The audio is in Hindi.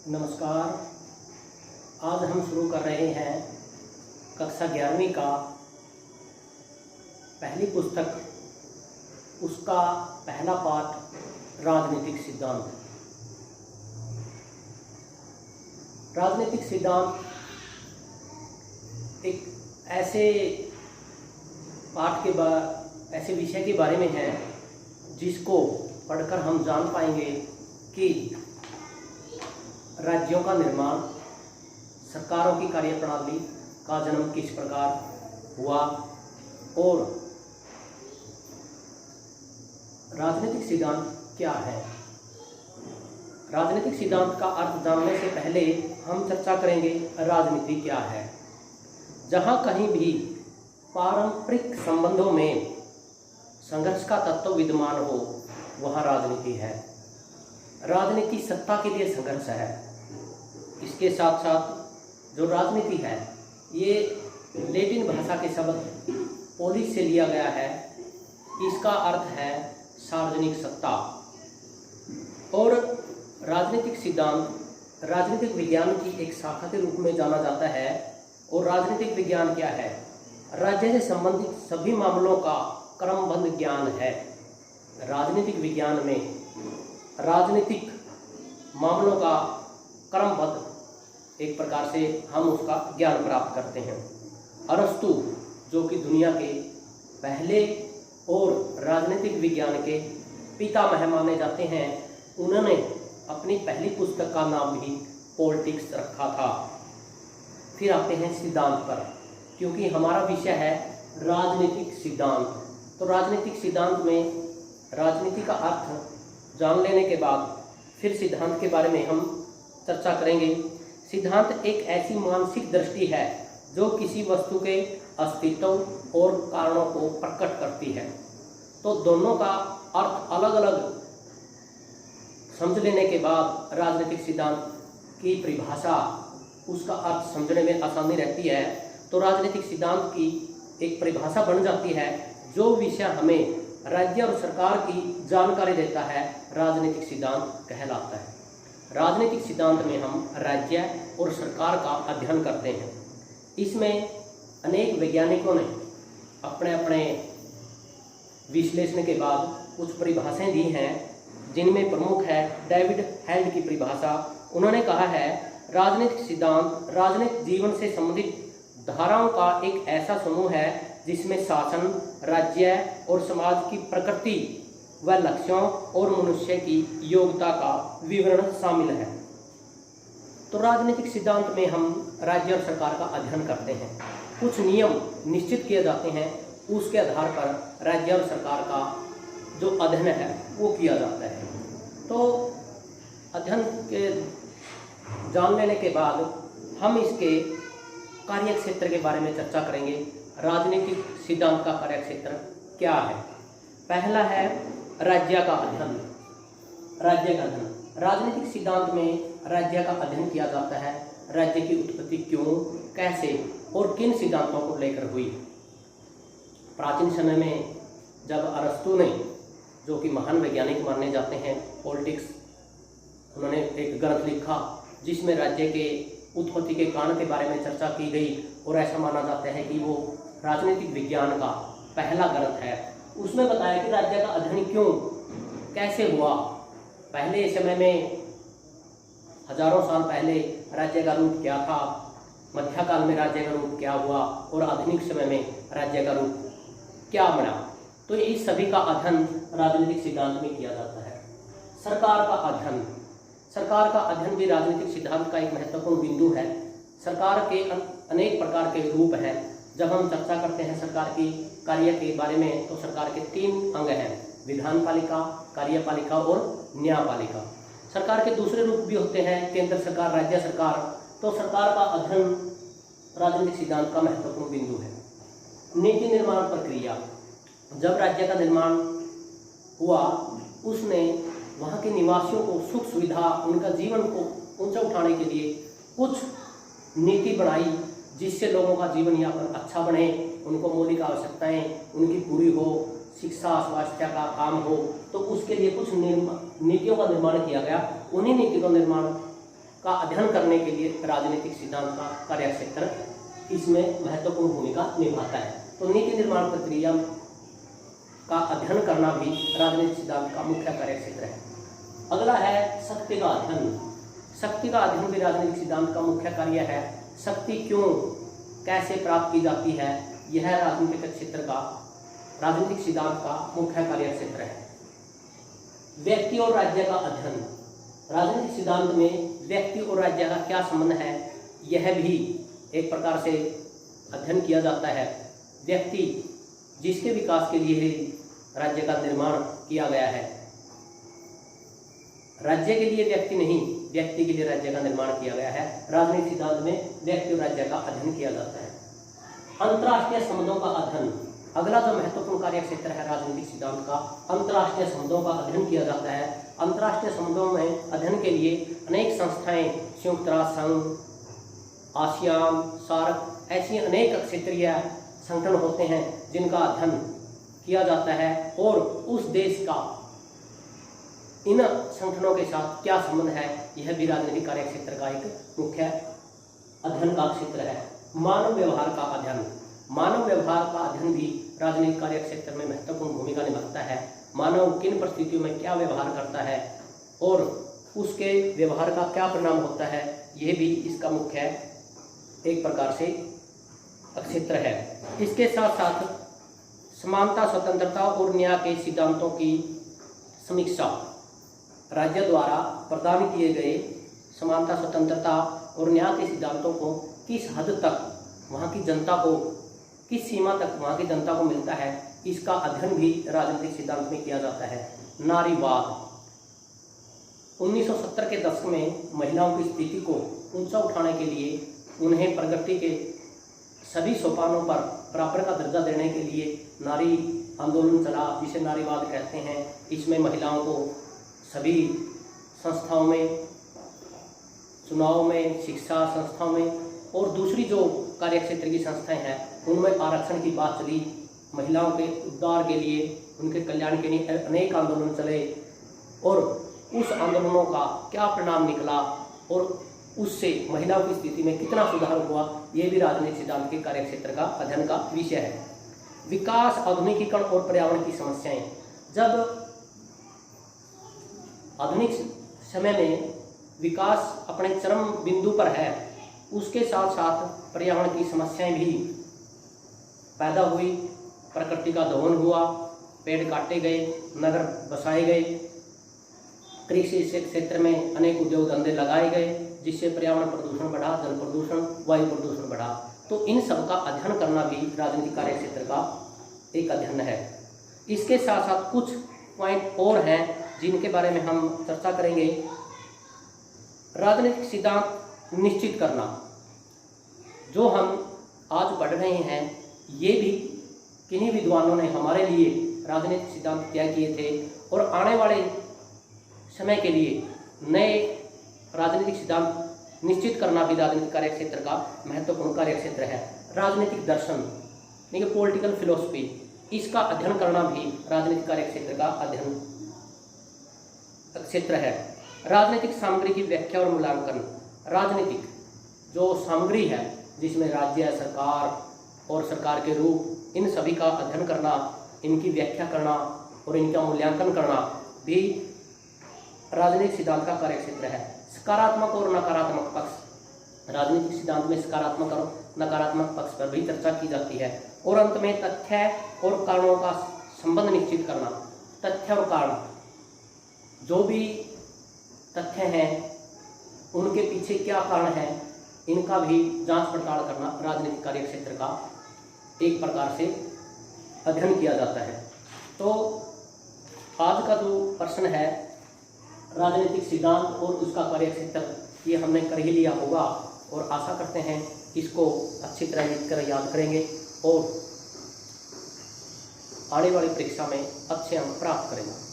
नमस्कार। आज हम शुरू कर रहे हैं कक्षा 11वीं का पहली पुस्तक, उसका पहला पाठ राजनीतिक सिद्धांत। राजनीतिक सिद्धांत एक ऐसे पाठ के ऐसे विषय के बारे में है जिसको पढ़कर हम जान पाएंगे कि राज्यों का निर्माण, सरकारों की कार्यप्रणाली का जन्म किस प्रकार हुआ और राजनीतिक सिद्धांत क्या है। राजनीतिक सिद्धांत का अर्थ जानने से पहले हम चर्चा करेंगे राजनीति क्या है। जहाँ कहीं भी पारंपरिक संबंधों में संघर्ष का तत्व विद्यमान हो, वहाँ राजनीति है। राजनीति सत्ता के लिए संघर्ष है। इसके साथ साथ जो राजनीति है, ये लैटिन भाषा के शब्द पोलिस से लिया गया है। इसका अर्थ है सार्वजनिक सत्ता। और राजनीतिक सिद्धांत राजनीतिक विज्ञान की एक शाखा के रूप में जाना जाता है। और राजनीतिक विज्ञान क्या है? राज्य से संबंधित सभी मामलों का क्रमबद्ध ज्ञान है। राजनीतिक विज्ञान में राजनीतिक मामलों का क्रमबद्ध एक प्रकार से हम उसका ज्ञान प्राप्त करते हैं। अरस्तु, जो कि दुनिया के पहले और राजनीतिक विज्ञान के पितामह माने जाते हैं, उन्होंने अपनी पहली पुस्तक का नाम भी पॉलिटिक्स रखा था। फिर आते हैं सिद्धांत पर, क्योंकि हमारा विषय है राजनीतिक सिद्धांत। तो राजनीतिक सिद्धांत में राजनीति का अर्थ जान लेने के बाद फिर सिद्धांत के बारे में हम चर्चा करेंगे। सिद्धांत एक ऐसी मानसिक दृष्टि है जो किसी वस्तु के अस्तित्व और कारणों को प्रकट करती है। तो दोनों का अर्थ अलग अलग समझ लेने के बाद राजनीतिक सिद्धांत की परिभाषा, उसका अर्थ समझने में आसानी रहती है। तो राजनीतिक सिद्धांत की एक परिभाषा बन जाती है। जो विषय हमें राज्य और सरकार की जानकारी देता है, राजनीतिक सिद्धांत कहलाता है। राजनीतिक सिद्धांत में हम राज्य और सरकार का अध्ययन करते हैं। इसमें अनेक वैज्ञानिकों ने अपने अपने विश्लेषण के बाद कुछ परिभाषाएं दी हैं, जिनमें प्रमुख है डेविड हेल्ड की परिभाषा। उन्होंने कहा है, राजनीतिक सिद्धांत राजनीतिक जीवन से संबंधित धाराओं का एक ऐसा समूह है जिसमें शासन, राज्य और समाज की प्रकृति व लक्ष्यों और मनुष्य की योग्यता का विवरण शामिल है। तो राजनीतिक सिद्धांत में हम राज्य और सरकार का अध्ययन करते हैं। कुछ नियम निश्चित किए जाते हैं, उसके आधार पर राज्य और सरकार का जो अध्ययन है वो किया जाता है। तो अध्ययन के जान लेने के बाद हम इसके कार्यक्षेत्र के बारे में चर्चा करेंगे। राजनीतिक सिद्धांत का कार्यक्षेत्र क्या है? पहला है राज्य का अध्ययन। राज्य का अध्ययन, राजनीतिक सिद्धांत में राज्य का अध्ययन किया जाता है। राज्य की उत्पत्ति क्यों, कैसे और किन सिद्धांतों को लेकर हुई। प्राचीन समय में जब अरस्तु ने, जो कि महान वैज्ञानिक माने जाते हैं, पॉलिटिक्स, उन्होंने एक ग्रंथ लिखा जिसमें राज्य के उत्पत्ति के कारण के बारे में चर्चा की गई। और ऐसा माना जाता है कि वो राजनीतिक विज्ञान का पहला ग्रंथ है। उसमें बताया कि राज्य का अध्ययन क्यों, कैसे हुआ। पहले समय में हजारों साल पहले राज्य का रूप क्या था, मध्यकाल में राज्य का रूप क्या हुआ और आधुनिक समय में राज्य का रूप क्या बना। तो इस सभी का अध्ययन राजनीतिक सिद्धांत में किया जाता है। सरकार का अध्ययन, सरकार का अध्ययन भी राजनीतिक सिद्धांत का एक महत्वपूर्ण बिंदु है। सरकार के अनेक प्रकार के रूप हैं। जब हम चर्चा करते हैं सरकार की कार्य के बारे में, तो सरकार के 3 अंग हैं: विधान पालिका, कार्यपालिका और न्यायपालिका। सरकार के दूसरे रूप भी होते हैं, केंद्र सरकार, राज्य सरकार। तो सरकार का अध्ययन राजनीतिक सिद्धांत का महत्वपूर्ण बिंदु है। नीति निर्माण प्रक्रिया, जब राज्य का निर्माण हुआ, उसने वहाँ के निवासियों को सुख सुविधा, उनका जीवन को ऊंचा उठाने के लिए कुछ नीति बनाई, जिससे लोगों का जीवन यापन अच्छा बने, उनको मौलिक आवश्यकताएं उनकी पूरी हो, शिक्षा स्वास्थ्य का काम हो। तो उसके लिए कुछ नीतियों का निर्माण किया गया। उन्हीं नीतियों का निर्माण का अध्ययन करने के लिए राजनीतिक सिद्धांत का कार्यक्षेत्र इसमें महत्वपूर्ण भूमिका निभाता है। तो नीति निर्माण प्रक्रिया का अध्ययन करना भी राजनीतिक सिद्धांत का मुख्य कार्यक्षेत्र है। अगला है शक्ति का अध्ययन। शक्ति का अध्ययन भी राजनीतिक सिद्धांत का मुख्य कार्य है। शक्ति क्यों, कैसे प्राप्त की जाती है, यह राजनीतिक सिद्धांत का मुख्य कार्यक्षेत्र है। व्यक्ति और राज्य का अध्ययन। राजनीतिक सिद्धांत में व्यक्ति और राज्य का क्या संबंध है, यह भी एक प्रकार से अध्ययन किया जाता है। व्यक्ति जिसके विकास के लिए राज्य का निर्माण किया गया है, राज्य के लिए व्यक्ति नहीं, व्यक्ति के लिए राज्य का निर्माण किया गया है। राजनीतिक सिद्धांत में व्यक्ति और राज्य का अध्ययन किया जाता है। अंतर्राष्ट्रीय संबंधों का अध्ययन। अगला जो महत्वपूर्ण कार्यक्षेत्र है राजनीतिक सिद्धांत का, अंतर्राष्ट्रीय संबंधों का अध्ययन किया जाता है। अंतर्राष्ट्रीय संबंधों में अध्ययन के लिए अनेक संस्थाएं, संयुक्त राष्ट्र संघ, आसियान, सार्क, ऐसी अनेक क्षेत्रीय संगठन होते हैं जिनका अध्ययन किया जाता है और उस देश का इन संगठनों के साथ क्या संबंध है, यह भी राजनीतिक कार्यक्षेत्र का एक मुख्य अध्ययन का क्षेत्र है। मानव व्यवहार का अध्ययन। मानव व्यवहार का अध्ययन भी राजनीतिक कार्यक्षेत्र में महत्वपूर्ण भूमिका निभाता है। मानव किन परिस्थितियों में क्या व्यवहार करता है और उसके व्यवहार का क्या परिणाम होता है, यह भी इसका मुख्य एक प्रकार से क्षेत्र है। इसके साथ साथ समानता, स्वतंत्रता और न्याय के सिद्धांतों की समीक्षा। राज्य द्वारा प्रदान किए गए समानता, स्वतंत्रता और न्याय के सिद्धांतों को किस हद तक वहाँ की जनता को, किस सीमा तक वहाँ की जनता को मिलता है, इसका अध्ययन भी राजनीतिक सिद्धांत में किया जाता है। नारीवाद। 1970 के दशक में महिलाओं की स्थिति को ऊंचा उठाने के लिए, उन्हें प्रगति के सभी सोपानों पर बराबर का दर्जा देने के लिए नारी आंदोलन चला, जिसे नारीवाद कहते हैं। इसमें महिलाओं को सभी संस्थाओं में, चुनाव में, शिक्षा संस्थाओं में और दूसरी जो कार्यक्षेत्र की संस्थाएं हैं उनमें आरक्षण की बात चली। महिलाओं के उद्धार के लिए, उनके कल्याण के लिए अनेक आंदोलन चले और उस आंदोलनों का क्या परिणाम निकला और उससे महिलाओं की स्थिति में कितना सुधार हुआ, ये भी राजनीतिक सिद्धांत के कार्यक्षेत्र का अध्ययन का विषय है। विकास, आधुनिकीकरण और पर्यावरण की समस्याएं। जब आधुनिक समय में विकास अपने चरम बिंदु पर है, उसके साथ साथ पर्यावरण की समस्याएं भी पैदा हुई। प्रकृति का दोहन हुआ, पेड़ काटे गए, नगर बसाए गए, कृषि क्षेत्र में अनेक उद्योग धंधे लगाए गए, जिससे पर्यावरण प्रदूषण बढ़ा, जल प्रदूषण, वायु प्रदूषण बढ़ा। तो इन सब का अध्ययन करना भी राजनीतिक कार्यक्षेत्र का एक अध्ययन है। इसके साथ साथ कुछ पॉइंट और हैं जिनके बारे में हम चर्चा करेंगे। राजनीतिक सिद्धांत निश्चित करना। जो हम आज पढ़ रहे हैं, ये भी किन्हीं विद्वानों ने हमारे लिए राजनीतिक सिद्धांत तय किए थे और आने वाले समय के लिए नए राजनीतिक सिद्धांत निश्चित करना भी राजनीतिक कार्यक्षेत्र का महत्वपूर्ण कार्यक्षेत्र है। राजनीतिक दर्शन, यानी कि पॉलिटिकल फिलोसफी, इसका अध्ययन करना भी राजनीतिक कार्यक्षेत्र का अध्ययन क्षेत्र है। राजनीतिक सामग्री की व्याख्या और मूल्यांकन। राजनीतिक जो सामग्री है, जिसमें राज्य, सरकार और सरकार के रूप, इन सभी का अध्ययन करना, इनकी व्याख्या करना और इनका मूल्यांकन करना भी राजनीतिक सिद्धांत का कार्यक्षेत्र है। सकारात्मक और नकारात्मक पक्ष। राजनीतिक सिद्धांत में सकारात्मक और नकारात्मक पक्ष पर भी चर्चा की जाती है। और अंत में तथ्य और कारणों का संबंध निश्चित करना। तथ्य और कारण, जो भी तथ्य हैं उनके पीछे क्या कारण है, इनका भी जांच पड़ताल करना राजनीतिक कार्यक्षेत्र का एक प्रकार से अध्ययन किया जाता है। तो आज का जो प्रश्न है राजनीतिक सिद्धांत और उसका कार्यक्षेत्र, ये हमने कर ही लिया होगा और आशा करते हैं इसको अच्छी तरह लिखकर याद करेंगे और आने वाली परीक्षा में अच्छे अंक प्राप्त करेंगे।